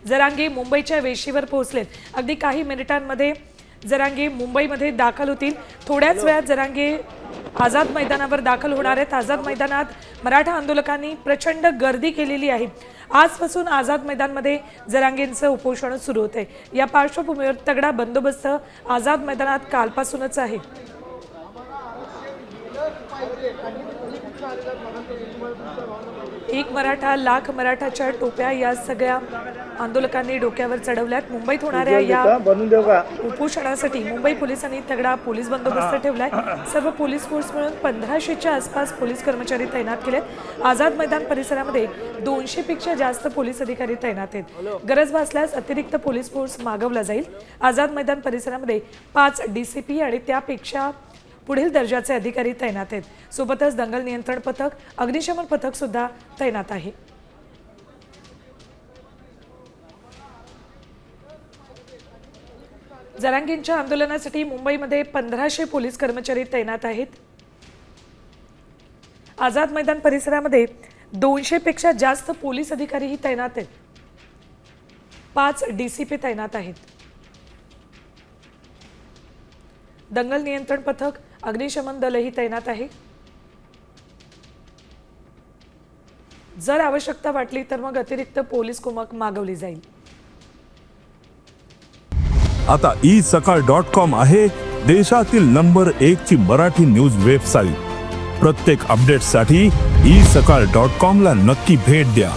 जरांगे मुंबईच्या वेशीवर पोहोचलेत। अगदी काही मिनिटांमध्ये जरांगे मुंबईमध्ये दाखल होतील। थोड्याच वेळात जरांगे आझाद मैदानावर दाखल होणार आहेत। आझाद मैदानात मराठा आंदोलकांनी प्रचंड गर्दी केलेली आहे। आजपासून आझाद मैदानमध्ये जरांगेंचं उपोषण सुरू होते। या पार्श्वभूमीवर तगडा बंदोबस्त आझाद मैदानात कालपासूनच आहे। एक मराठा लाख मराठाच्या टोप्या या सगळ्या आंदोलकांनी डोक्यावर चढवल्यात। मुंबईत होणाऱ्या या उपोषणासाठी मुंबई पोलिसांनी तगडा पोलीस बंदोबस्त ठेवलाय। सर्व पोलीस फोर्स मिळून 1500च्या आसपास पोलीस कर्मचारी तैनात केलेत। आझाद मैदान परिसरामध्ये 200 पेक्षा जास्त पोलीस अधिकारी तैनात आहेत। गरज भासल्यास अतिरिक्त पोलीस फोर्स मागवला जाईल। आझाद मैदान परिसरामध्ये 5 DCP आणि त्यापेक्षा पुढील दर्जाचे अधिकारी तैनात आहेत। सोबतच दंगल नियंत्रण पथक, अग्निशमन पथक सुद्धा तैनात आहे। जरांगेंच्या आंदोलनासाठी मुंबईमध्ये 1500 पोलीस कर्मचारी तैनात आहेत। आझाद मैदान परिसरामध्ये 200 पेक्षा जास्त पोलीस अधिकारीही तैनात आहेत। 5 DCP तैनात आहेत। दंगल नियंत्रण पथक, अग्निशमन दलही तैनात आहे। जर आवश्यकता वाटली तर मग अतिरिक्त पोलीस कुमक मागवली जाईल। आता isakal.com आहे देशातील नंबर 1 ची मराठी न्यूज वेबसाईट। प्रत्येक अपडेटसाठी isakal.com ला नक्की भेट द्या।